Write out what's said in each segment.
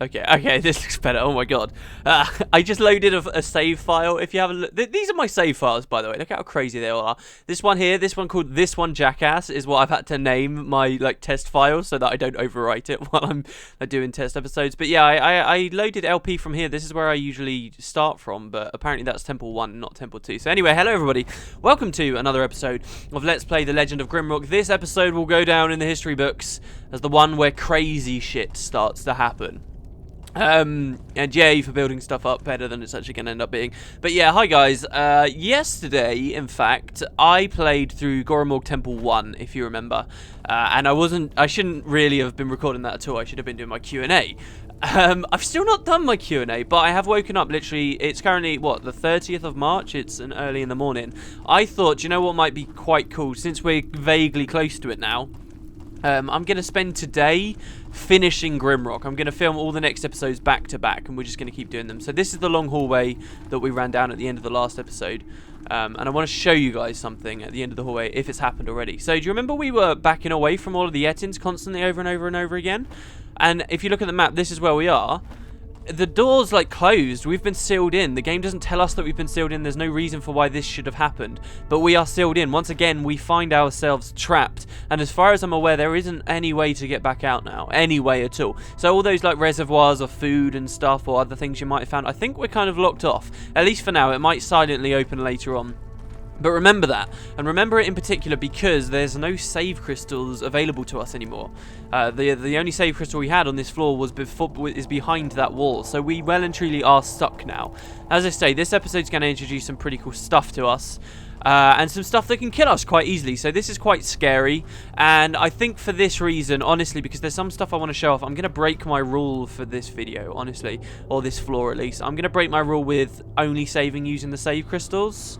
Okay, this looks better. Oh my god. I just loaded a save file. If you have a look, these are my save files, by the way. Look how crazy they all are. This one here, this one called This One Jackass, is what I've had to name my test file so that I don't overwrite it while I'm doing test episodes. But yeah, I loaded LP from here. This is where I usually start from, but apparently that's Temple 1, not Temple 2. So anyway, hello everybody. Welcome to another episode of Let's Play The Legend of Grimrock. This episode will go down in the history books as the one where crazy shit starts to happen. And yay for building stuff up better than it's actually going to end up being. But yeah, hi guys. Yesterday, in fact, I played through Goromorg Temple 1, if you remember. And I shouldn't really have been recording that at all. I should have been doing my Q&A. I've still not done my Q&A, but I have woken up literally, it's currently, what, the 30th of March? It's an early in the morning. I thought, you know what might be quite cool, since we're vaguely close to it now? I'm going to spend today finishing Grimrock. I'm going to film all the next episodes back to back, and we're just going to keep doing them. So this is the long hallway that we ran down at the end of the last episode. And I want to show you guys something at the end of the hallway, if it's happened already. So do you remember we were backing away from all of the Ettins constantly over and over and over again? And if you look at the map, this is where we are. The door's closed. We've been sealed in. The game doesn't tell us that we've been sealed in. There's no reason for why this should have happened. But we are sealed in. Once again, we find ourselves trapped. And as far as I'm aware, there isn't any way to get back out now. Any way at all. So all those reservoirs of food and stuff or other things you might have found, I think we're kind of locked off. At least for now. It might silently open later on. But remember that, and remember it in particular because there's no save crystals available to us anymore. The only save crystal we had on this floor is behind that wall, so we well and truly are stuck now. As I say, this episode's going to introduce some pretty cool stuff to us, and some stuff that can kill us quite easily, so this is quite scary. And I think for this reason, honestly, because there's some stuff I want to show off, I'm going to break my rule for this video, honestly, or this floor at least. I'm going to break my rule with only saving using the save crystals.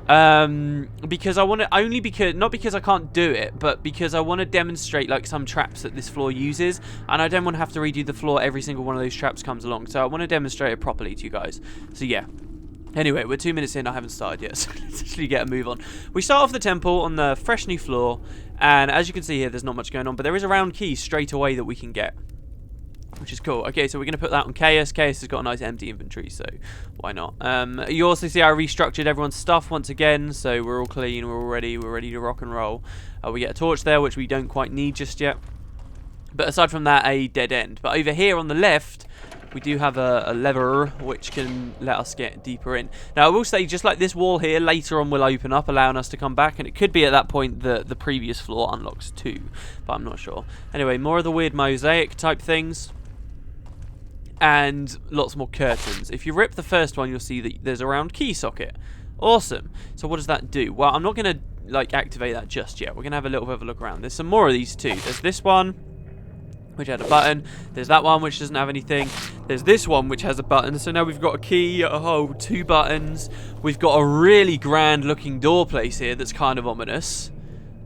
Because I want to, not because I can't do it, but because I want to demonstrate some traps that this floor uses, and I don't want to have to redo the floor every single one of those traps comes along, so I want to demonstrate it properly to you guys. So yeah. Anyway, we're 2 minutes in, I haven't started yet, so let's actually get a move on. We start off the temple on the fresh new floor, and as you can see here, there's not much going on, but there is a round key straight away that we can get, which is cool. Okay, so we're going to put that on Chaos. Chaos has got a nice empty inventory, so why not? You also see I restructured everyone's stuff once again, so we're all clean, we're all ready, we're ready to rock and roll. We get a torch there, which we don't quite need just yet. But aside from that, a dead end. But over here on the left, we do have a lever which can let us get deeper in. Now, I will say, just like this wall here, later on will open up, allowing us to come back, and it could be at that point that the previous floor unlocks too, but I'm not sure. Anyway, more of the weird mosaic type things. And lots more curtains. If you rip the first one, you'll see that there's a round key socket. Awesome. So what does that do? Well, I'm not going to activate that just yet. We're going to have a little bit of a look around. There's some more of these too. There's this one, which had a button. There's that one, which doesn't have anything. There's this one, which has a button. So now we've got a key, two buttons. We've got a really grand looking door place here that's kind of ominous,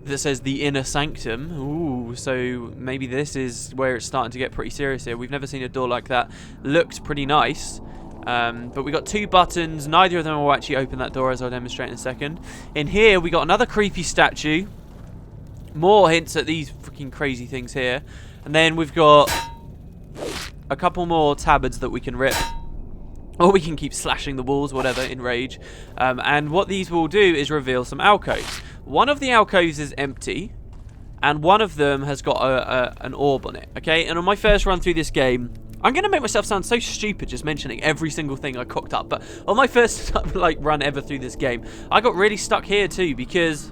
that says the inner sanctum. Ooh, so maybe this is where it's starting to get pretty serious here. We've never seen a door like that. Looked pretty nice. But we got two buttons. Neither of them will actually open that door, as I'll demonstrate in a second. In here, we got another creepy statue. More hints at these freaking crazy things here. And then we've got a couple more tabards that we can rip. Or we can keep slashing the walls, whatever, in rage. And what these will do is reveal some alcoves. One of the alcoves is empty, and one of them has got an orb on it, okay? And on my first run through this game, I'm going to make myself sound so stupid just mentioning every single thing I cocked up, but on my first run ever through this game, I got really stuck here too, because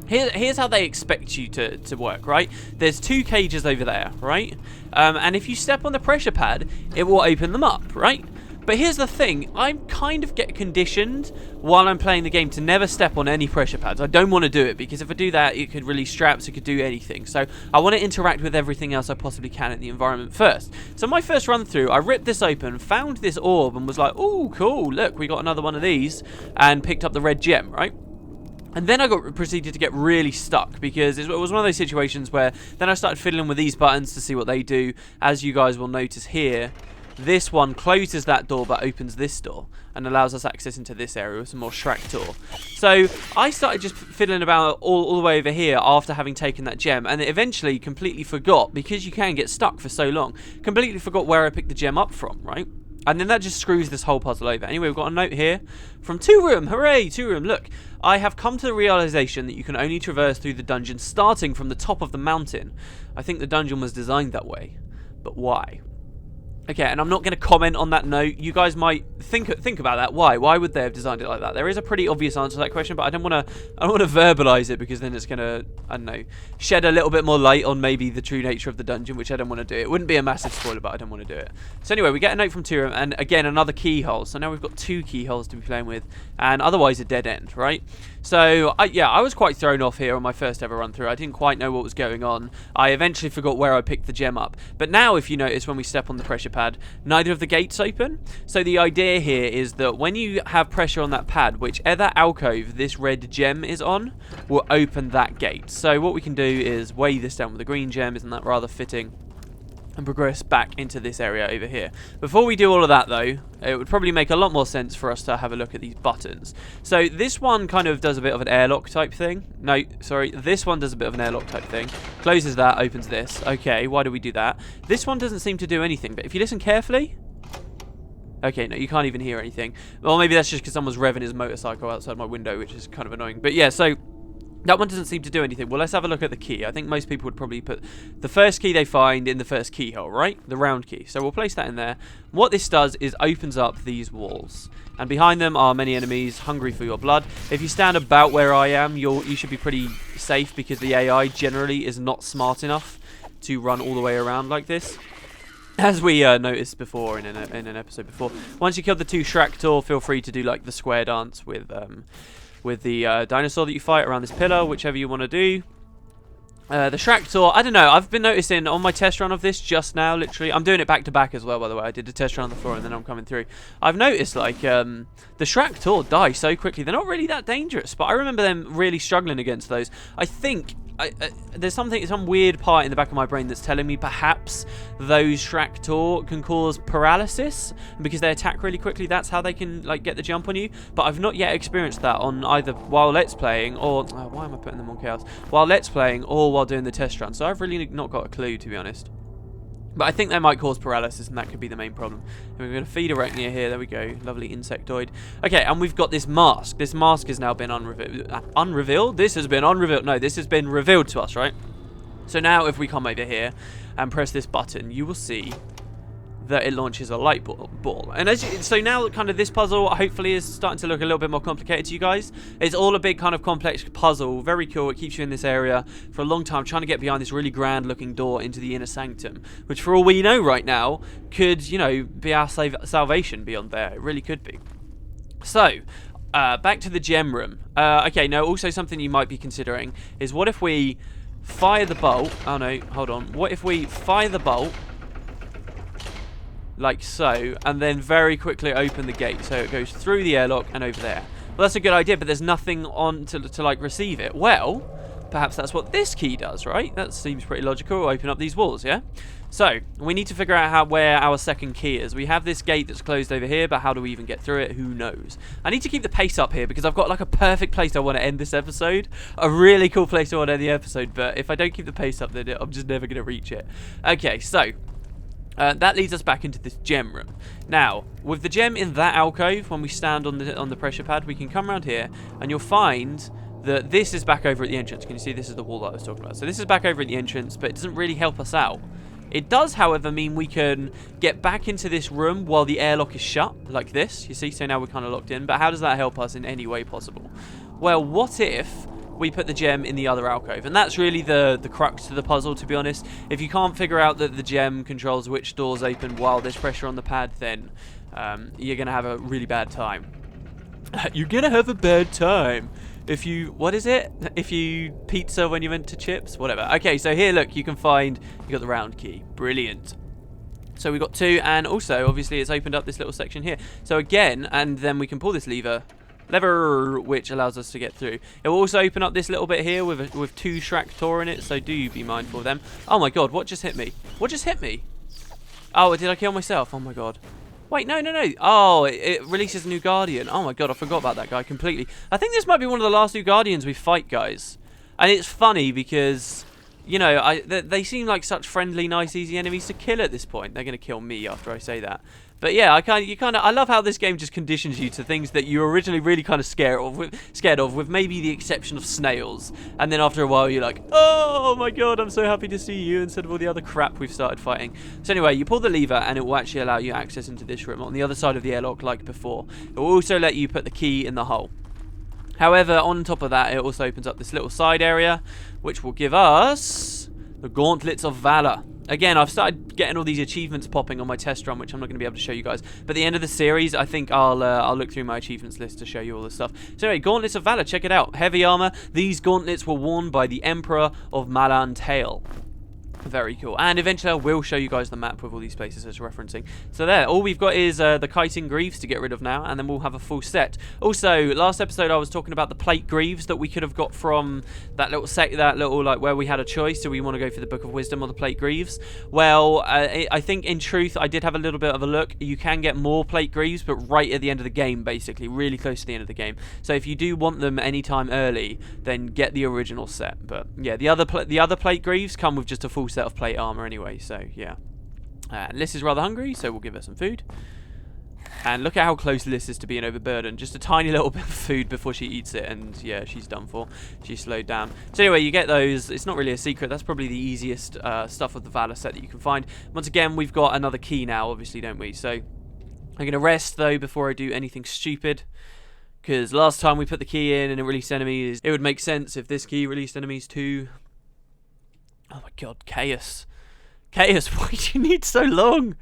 here's how they expect you to work, right? There's two cages over there, right? And if you step on the pressure pad, it will open them up, right? But here's the thing, I kind of get conditioned while I'm playing the game to never step on any pressure pads. I don't want to do it, because if I do that, it could release traps, it could do anything. So I want to interact with everything else I possibly can in the environment first. So my first run through, I ripped this open, found this orb, and was like, oh, cool, look, we got another one of these, and picked up the red gem, right? And then I proceeded to get really stuck, because it was one of those situations where then I started fiddling with these buttons to see what they do. As you guys will notice here, This one closes that door but opens this door and allows us access into this area with some more Shrek-Tor. So I started just fiddling about all the way over here after having taken that gem, and eventually completely forgot, because you can get stuck for so long, completely forgot where I picked the gem up from, right? And then that just screws this whole puzzle over. Anyway, we've got a note here from 2 Room. Hooray, 2 Room. Look, I have come to the realization that you can only traverse through the dungeon starting from the top of the mountain. I think the dungeon was designed that way. But why? Okay, and I'm not going to comment on that note. You guys might think about that. Why? Why would they have designed it like that? There is a pretty obvious answer to that question, but I don't want to verbalize it, because then it's going to, I don't know, shed a little bit more light on maybe the true nature of the dungeon, which I don't want to do. It wouldn't be a massive spoiler, but I don't want to do it. So anyway, we get a note from Tyrion, and again, another keyhole. So now we've got 2 keyholes to be playing with, and otherwise a dead end, right? So, I was quite thrown off here on my first ever run through. I didn't quite know what was going on. I eventually forgot where I picked the gem up. But now, if you notice, when we step on the pressure pad, neither of the gates open. So the idea here is that when you have pressure on that pad, whichever alcove this red gem is on will open that gate. So what we can do is weigh this down with a green gem. Isn't that rather fitting? And progress back into this area over here. Before we do all of that, though, it would probably make a lot more sense for us to have a look at these buttons. So this one kind of does a bit of an airlock type thing. No, sorry, this one does a bit of an airlock type thing. Closes that, opens this. Okay, why do we do that? This one doesn't seem to do anything, but if you listen carefully... Okay, no, you can't even hear anything. Well, maybe that's just because someone's revving his motorcycle outside my window, which is kind of annoying. But yeah, so... that one doesn't seem to do anything. Well, let's have a look at the key. I think most people would probably put the first key they find in the first keyhole, right? The round key. So we'll place that in there. What this does is opens up these walls. And behind them are many enemies hungry for your blood. If you stand about where I am, you should be pretty safe, because the AI generally is not smart enough to run all the way around like this. As we noticed before in an episode before. Once you kill the 2 Shrek-Tor, feel free to do like the square dance with the dinosaur that you fight around this pillar, whichever you want to do. The Shrek-Tor, I don't know, I've been noticing on my test run of this just now, literally, I'm doing it back to back as well, by the way. I did a test run on the floor and then I'm coming through. I've noticed, like, the Shrek-Tor die so quickly. They're not really that dangerous, but I remember them really struggling against those. I think... there's some weird part in the back of my brain that's telling me perhaps those Shrek-Tor can cause paralysis, because they attack really quickly. That's how they can like get the jump on you. But I've not yet experienced that on either while Let's Playing or why am I putting them on Chaos? While Let's Playing or while doing the test run. So I've really not got a clue, to be honest. But I think they might cause paralysis, and that could be the main problem. And we're going to feed Arachnia here. There we go. Lovely insectoid. Okay, and we've got this mask. This mask has now been unrevealed. This has been unrevealed. No, this has been revealed to us, right? So now if we come over here and press this button, you will see that it launches a light ball. And so now kind of this puzzle hopefully is starting to look a little bit more complicated to you guys. It's all a big kind of complex puzzle. Very cool. It keeps you in this area for a long time, trying to get behind this really grand looking door into the inner sanctum, which for all we know right now could, you know, be our salvation beyond there. It really could be. So back to the gem room. Okay, now also something you might be considering is, what if we fire the bolt? Oh no, hold on. What if we fire the bolt like so, and then very quickly open the gate, so it goes through the airlock and over there? Well, that's a good idea, but there's nothing on to like receive it. Well, perhaps that's what this key does, right? That seems pretty logical. Open up these walls, yeah? So we need to figure out where our second key is. We have this gate that's closed over here, but how do we even get through it? Who knows? I need to keep the pace up here, because I've got like a perfect place I want to end this episode. A really cool place I want to end the episode, but if I don't keep the pace up, then I'm just never going to reach it. Okay, so that leads us back into this gem room. Now, with the gem in that alcove, when we stand on the pressure pad, we can come around here, and you'll find that this is back over at the entrance. Can you see this is the wall that I was talking about? So this is back over at the entrance, but it doesn't really help us out. It does, however, mean we can get back into this room while the airlock is shut, like this. You see, so now we're kind of locked in. But how does that help us in any way possible? Well, what if we put the gem in the other alcove? And that's really the crux to the puzzle, to be honest. If you can't figure out that the gem controls which doors open while there's pressure on the pad, then you're going to have a really bad time. You're going to have a bad time. If you, what is it? If you pizza when you went to chips? Whatever. Okay, so here, look, you can find, you got the round key. Brilliant. So we got 2, and also, obviously, it's opened up this little section here. So again, and then we can pull this lever, which allows us to get through. It will also open up this little bit here with 2 Shrek-Tor in it, so do be mindful of them. Oh my god, what just hit me? What just hit me? Oh, did I kill myself? Oh my god. Wait, no, no, no. Oh, it releases a new Guardian. Oh my god, I forgot about that guy completely. I think this might be one of the last new Guardians we fight, guys. And it's funny because, you know, they seem like such friendly, nice, easy enemies to kill at this point. They're going to kill me after I say that. But yeah, I love how this game just conditions you to things that you were originally really kind of scared of, with maybe the exception of snails. And then after a while, you're like, oh my god, I'm so happy to see you instead of all the other crap we've started fighting. So anyway, you pull the lever and it will actually allow you access into this room on the other side of the airlock like before. It will also let you put the key in the hole. However, on top of that, it also opens up this little side area, which will give us the Gauntlets of Valor. Again, I've started getting all these achievements popping on my test run, which I'm not going to be able to show you guys. But at the end of the series, I think I'll look through my achievements list to show you all this stuff. So anyway, Gauntlets of Valor, check it out. Heavy armor. These gauntlets were worn by the Emperor of Malan Tail. Very cool. And eventually I will show you guys the map with all these places as referencing. So there, all we've got is the chitin greaves to get rid of now, and then we'll have a full set. Also, last episode I was talking about the plate greaves that we could have got from that little set, like where we had a choice. Do we want to go for the Book of Wisdom or the plate greaves? Well, I think in truth I did have a little bit of a look. You can get more plate greaves, but right at the end of the game, basically, really close to the end of the game. So if you do want them anytime early, then get the original set. But yeah, the other plate greaves come with just a full set of plate armor anyway, so yeah. Liz is rather hungry, so we'll give her some food. And look at how close Liz is to being overburdened. Just a tiny little bit of food before she eats it, and yeah, she's done for. She's slowed down. So anyway, you get those. It's not really a secret. That's probably the easiest stuff of the Valor set that you can find. Once again, we've got another key now, obviously, don't we? So I'm going to rest, though, before I do anything stupid. Because last time we put the key in and it released enemies, it would make sense if this key released enemies too. Oh my god, Chaos. Chaos, why do you need so long?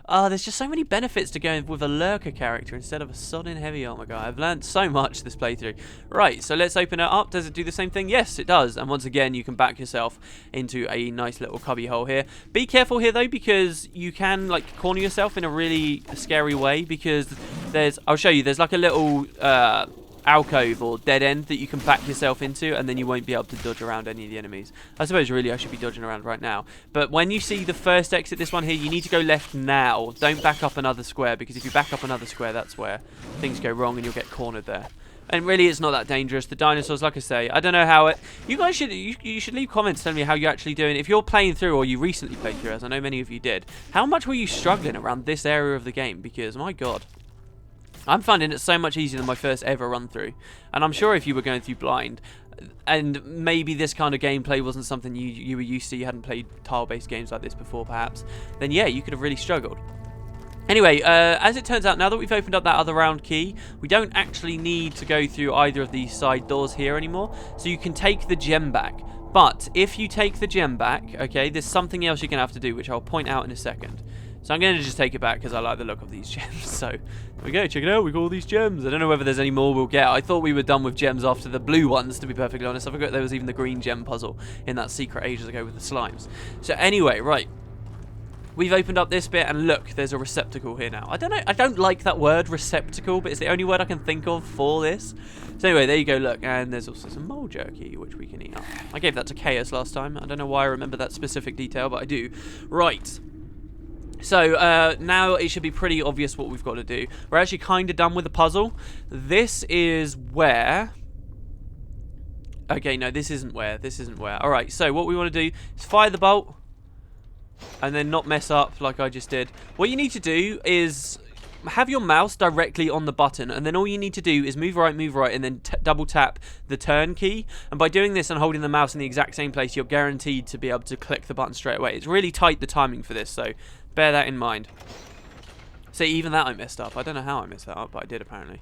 There's just so many benefits to going with a lurker character instead of a sodding heavy armor guy. I've learned so much this playthrough. Right, so let's open it up. Does it do the same thing? Yes, it does. And once again, you can back yourself into a nice little cubby hole here. Be careful here, though, because you can, like, corner yourself in a really scary way, because I'll show you, there's like a little alcove or dead end that you can back yourself into, and then you won't be able to dodge around any of the enemies. I suppose really I should be dodging around right now, but when you see the first exit, this one here, you need to go left now. Don't back up another square, because if you back up another square, that's where things go wrong and you'll get cornered there. And really, it's not that dangerous. The dinosaurs, like I say, I don't know how it... You guys should you should leave comments telling me how you're actually doing. If you're playing through, or you recently played through, as I know many of you did, how much were you struggling around this area of the game? Because, my god, I'm finding it so much easier than my first ever run through. And I'm sure if you were going through blind, and maybe this kind of gameplay wasn't something you were used to, you hadn't played tile-based games like this before perhaps, then yeah, you could have really struggled. Anyway, as it turns out, now that we've opened up that other round key, we don't actually need to go through either of these side doors here anymore. So you can take the gem back. But if you take the gem back, okay, there's something else you're going to have to do, which I'll point out in a second. So I'm going to just take it back because I like the look of these gems. So there we go, check it out, we got all these gems. I don't know whether there's any more we'll get. I thought we were done with gems after the blue ones, to be perfectly honest. I forgot there was even the green gem puzzle in that secret ages ago with the slimes. So anyway, right. We've opened up this bit, and look, there's a receptacle here now. I don't know, I don't like that word, receptacle, but it's the only word I can think of for this. So anyway, there you go, look, and there's also some mole jerky, which we can eat up. I gave that to Chaos last time. I don't know why I remember that specific detail, but I do. Right. So, now it should be pretty obvious what we've got to do. We're actually kind of done with the puzzle. This is where... Okay, no, this isn't where. This isn't where. Alright, so what we want to do is fire the bolt, and then not mess up like I just did. What you need to do is have your mouse directly on the button, and then all you need to do is move right, and then double tap the turn key. And by doing this and holding the mouse in the exact same place, you're guaranteed to be able to click the button straight away. It's really tight, the timing for this, so bear that in mind. See, even that I messed up. I don't know how I messed that up, but I did apparently.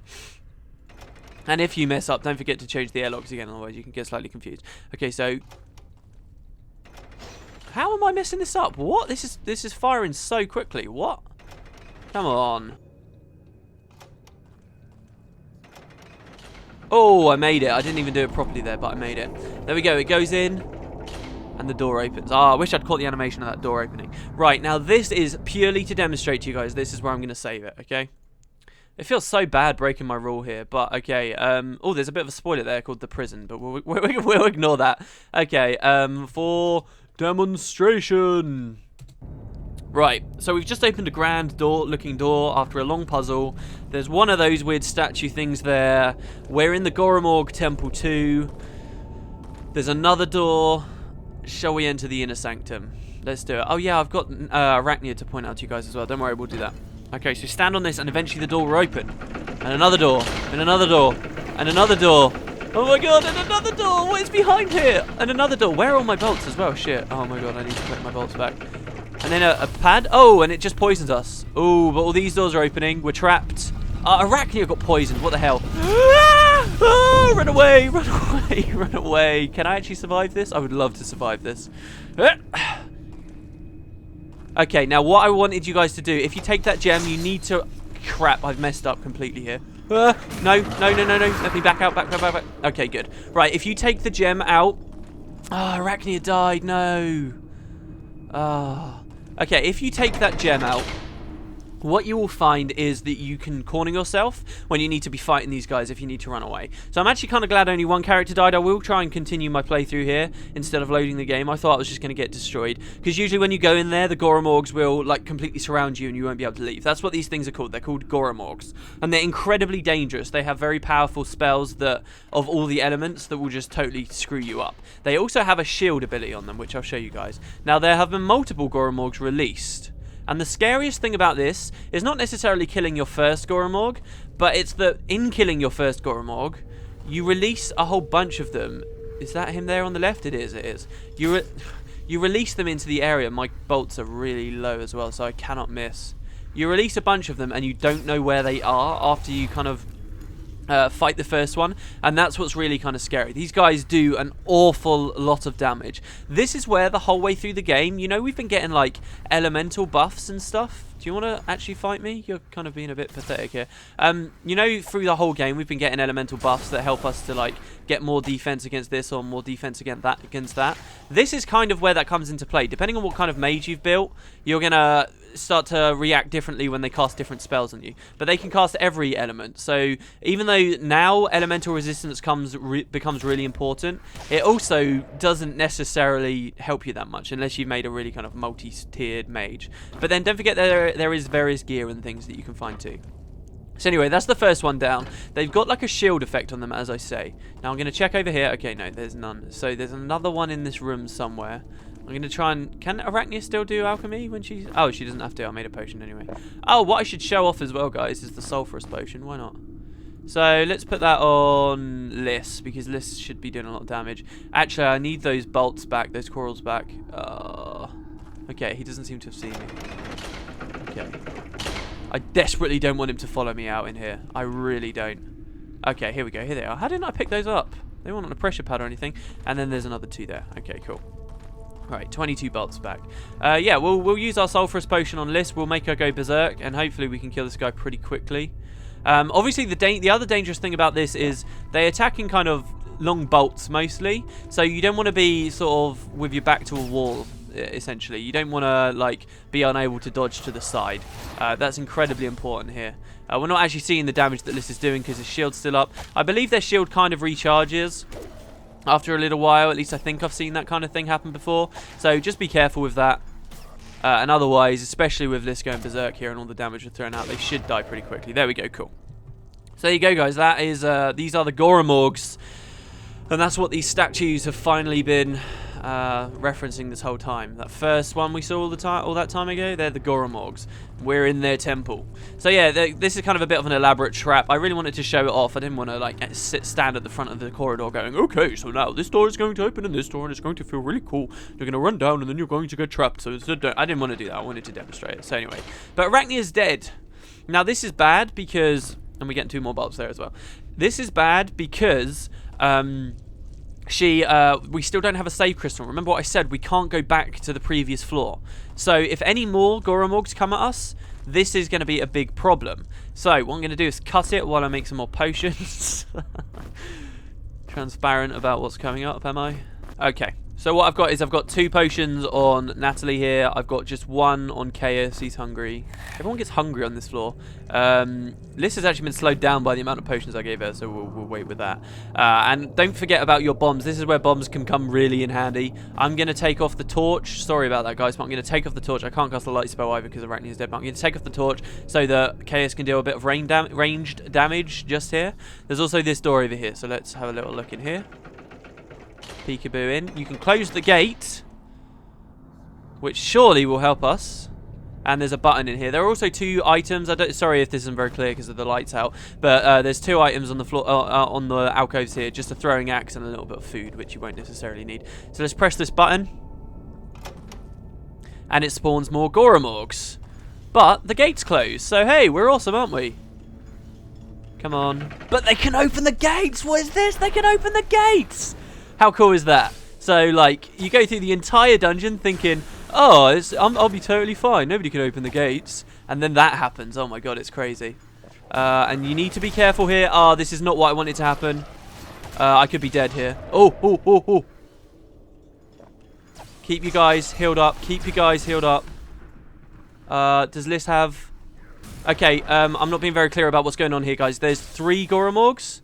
And if you mess up, don't forget to change the airlocks again, otherwise you can get slightly confused. Okay, so how am I messing this up? What? This is firing so quickly. What? Come on. Oh, I made it. I didn't even do it properly there, but I made it. There we go. It goes in, and the door opens. Ah, I wish I'd caught the animation of that door opening. Right, now this is purely to demonstrate to you guys. This is where I'm going to save it, okay? It feels so bad breaking my rule here, but okay. Oh, there's a bit of a spoiler there called the prison, but we'll ignore that. Okay, for demonstration. Right, so we've just opened a grand looking door after a long puzzle. There's one of those weird statue things there. We're in the Goromorg temple too. There's another door. Shall we enter the inner sanctum? Let's do it. Oh yeah, I've got Arachnia to point out to you guys as well. Don't worry, we'll do that. Okay, so stand on this and eventually the door will open. And another door. And another door. And another door. Oh my god, and another door! What is behind here? And another door. Where are all my bolts as well? Shit. Oh my god, I need to put my bolts back. And then a pad. Oh, and it just poisons us. Oh, but all these doors are opening. We're trapped. Arachnia got poisoned. What the hell? Oh, run away, run away, run away. Can I actually survive this? I would love to survive this. Okay, now what I wanted you guys to do, if you take that gem, you need to... Crap, I've messed up completely here. No. Let me back out, back. Okay, good. Right, if you take the gem out... Oh, Arachnia died, no. Okay, if you take that gem out, what you will find is that you can corner yourself when you need to be fighting these guys if you need to run away. So I'm actually kind of glad only one character died. I will try and continue my playthrough here instead of loading the game. I thought I was just going to get destroyed. Because usually when you go in there, the Goromorgs will like completely surround you and you won't be able to leave. That's what these things are called. They're called Goromorgs. And they're incredibly dangerous. They have very powerful spells that of all the elements that will just totally screw you up. They also have a shield ability on them, which I'll show you guys. Now, there have been multiple Goromorgs released. And the scariest thing about this is not necessarily killing your first Goromorg, but it's that in killing your first Goromorg, you release a whole bunch of them. Is that him there on the left? It is, it is. You release them into the area. My bolts are really low as well, so I cannot miss. You release a bunch of them and you don't know where they are after you kind of fight the first one, and that's what's really kind of scary. These guys do an awful lot of damage. This is where the whole way through the game, you know, we've been getting like elemental buffs and stuff. Do you want to actually fight me? You're kind of being a bit pathetic here. You know, through the whole game we've been getting elemental buffs that help us to like get more defense against this or more defense against that. This is kind of where that comes into play. Depending on what kind of mage you've built, you're gonna start to react differently when they cast different spells on you. But they can cast every element. So even though now elemental resistance becomes really important, it also doesn't necessarily help you that much unless you've made a really kind of multi-tiered mage. But then don't forget there is various gear and things that you can find too. So anyway, that's the first one down. They've got like a shield effect on them, as I say. Now I'm going to check over here. Okay, no, there's none. So there's another one in this room somewhere. I'm going to try and... Can Arachnia still do alchemy when she's... Oh, she doesn't have to. I made a potion anyway. Oh, what I should show off as well, guys, is the sulphurous potion. Why not? So let's put that on Liss, because Liss should be doing a lot of damage. Actually, I need those bolts back, those corals back. Okay, he doesn't seem to have seen me. Okay. I desperately don't want him to follow me out in here. I really don't. Okay, here we go. Here they are. How didn't I pick those up? They weren't on a pressure pad or anything. And then there's another two there. Okay, cool. Right, 22 bolts back. Yeah, we'll use our sulphurous potion on Liss. We'll make her go berserk, and hopefully we can kill this guy pretty quickly. Obviously, the other dangerous thing about this is they attack in kind of long bolts mostly. So you don't want to be sort of with your back to a wall, essentially. You don't want to like be unable to dodge to the side. That's incredibly important here. We're not actually seeing the damage that Liss is doing because his shield's still up. I believe their shield kind of recharges after a little while. At least I think I've seen that kind of thing happen before. So just be careful with that. And otherwise, especially with Liss going berserk here and all the damage we're throwing out, they should die pretty quickly. There we go, cool. So there you go, guys. That is these are the Goromorgs, and that's what these statues have finally been referencing this whole time. That first one we saw all that time ago, they're the Goromorgs. We're in their temple. So yeah, this is kind of a bit of an elaborate trap. I really wanted to show it off. I didn't want to like stand at the front of the corridor going, okay, so now this door is going to open and this door, and it's going to feel really cool. You're going to run down and then you're going to get trapped. So I didn't want to do that. I wanted to demonstrate it. So anyway, but Arachnia is dead. Now this is bad because, and we get 2 more bulbs there as well. This is bad because we still don't have a save crystal. Remember what I said, we can't go back to the previous floor. So if any more Goromorgs come at us, this is going to be a big problem. So what I'm going to do is cut it while I make some more potions. Transparent about what's coming up, am I? Okay. So what I've got is I've got 2 potions on Natalie here. I've got just 1 on Chaos. He's hungry. Everyone gets hungry on this floor. Liz has actually been slowed down by the amount of potions I gave her, so we'll wait with that. And don't forget about your bombs. This is where bombs can come really in handy. I'm going to take off the torch. Sorry about that, guys, but I'm going to take off the torch. I can't cast a light spell either because Arachne is dead, but I'm going to take off the torch so that Chaos can deal a bit of ranged damage just here. There's also this door over here, so let's have a little look in here. Peekaboo in. You can close the gate, which surely will help us. And there's a button in here. There are also 2 items. Sorry if this isn't very clear because of the lights out, but there's 2 items on the floor, on the alcoves here. Just a throwing axe and a little bit of food, which you won't necessarily need. So let's press this button, and it spawns more Goromorgs. But the gate's closed, so hey, we're awesome, aren't we? Come on. But they can open the gates. What is this? They can open the gates. How cool is that? So, like, you go through the entire dungeon thinking, oh, I'll be totally fine. Nobody can open the gates. And then that happens. Oh, my God, it's crazy. And you need to be careful here. Oh, this is not what I wanted to happen. I could be dead here. Oh. Keep you guys healed up. Keep you guys healed up. Does Liz have... Okay, I'm not being very clear about what's going on here, guys. There's 3 Goromorgs.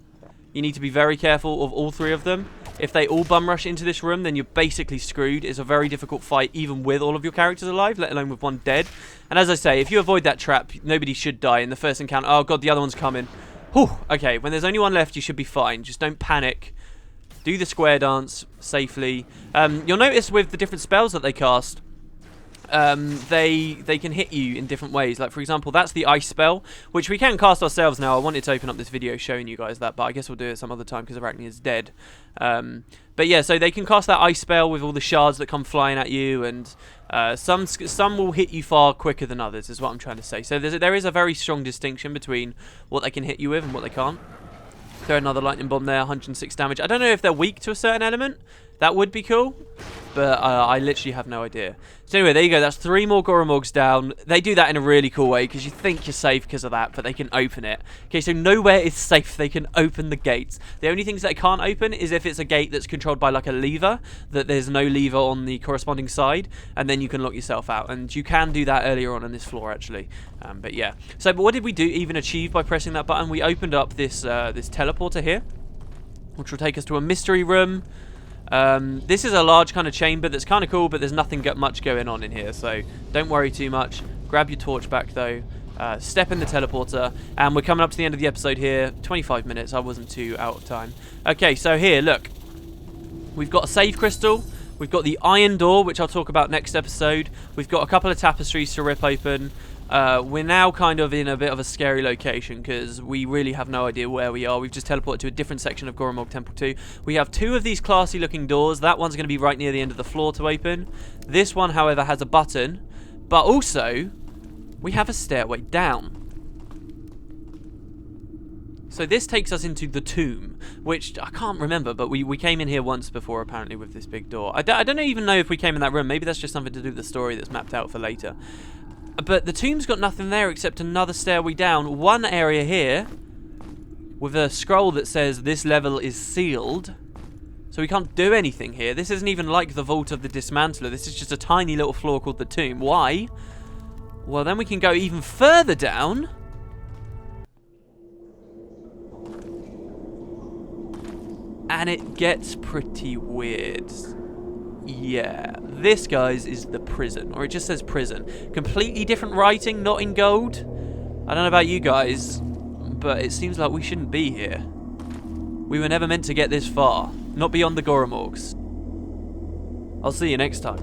You need to be very careful of all 3 of them. If they all bum rush into this room, then you're basically screwed. It's a very difficult fight, even with all of your characters alive, let alone with 1 dead. And as I say, if you avoid that trap, nobody should die in the first encounter. Oh, God, the other one's coming. Whew. Okay, when there's only 1 left, you should be fine. Just don't panic. Do the square dance safely. You'll notice with the different spells that they cast, they can hit you in different ways. Like, for example, that's the ice spell, which we can cast ourselves now. I wanted to open up this video showing you guys that, but I guess we'll do it some other time because Arachne is dead. But yeah, so they can cast that ice spell with all the shards that come flying at you, and some will hit you far quicker than others, is what I'm trying to say. So there is a very strong distinction between what they can hit you with and what they can't. Throw another lightning bomb there, 106 damage. I don't know if they're weak to a certain element. That would be cool, but I literally have no idea. So anyway, there you go. That's 3 more Goromorgs down. They do that in a really cool way because you think you're safe because of that, but they can open it. Okay, so nowhere is safe. They can open the gates. The only things they can't open is if it's a gate that's controlled by like a lever, that there's no lever on the corresponding side, and then you can lock yourself out. And you can do that earlier on in this floor, actually. But yeah. So, but what did we even achieve by pressing that button? We opened up this this teleporter here, which will take us to a mystery room. This is a large kind of chamber that's kind of cool, but there's nothing much going on in here, so don't worry too much. Grab your torch back though, step in the teleporter, and we're coming up to the end of the episode here. 25 minutes, I wasn't too out of time. Okay, so here, look, we've got a save crystal, we've got the iron door, which I'll talk about next episode, we've got a couple of tapestries to rip open. We're now kind of in a bit of a scary location because we really have no idea where we are. We've just teleported to a different section of Goromorg Temple 2. We have 2 of these classy looking doors. That one's going to be right near the end of the floor to open. This one, however, has a button, but also we have a stairway down. So this takes us into the tomb, which I can't remember, but we came in here once before apparently with this big door. I don't even know if we came in that room. Maybe that's just something to do with the story that's mapped out for later. But the tomb's got nothing there except another stairway down. One area here with a scroll that says this level is sealed. So we can't do anything here. This isn't even like the Vault of the Dismantler. This is just a tiny little floor called the tomb. Why? Well, then we can go even further down. And it gets pretty weird. Yeah, this, guys, is the prison, or it just says prison. Completely different writing, not in gold. I don't know about you guys, but it seems like we shouldn't be here. We were never meant to get this far, not beyond the Goromorgs. I'll see you next time.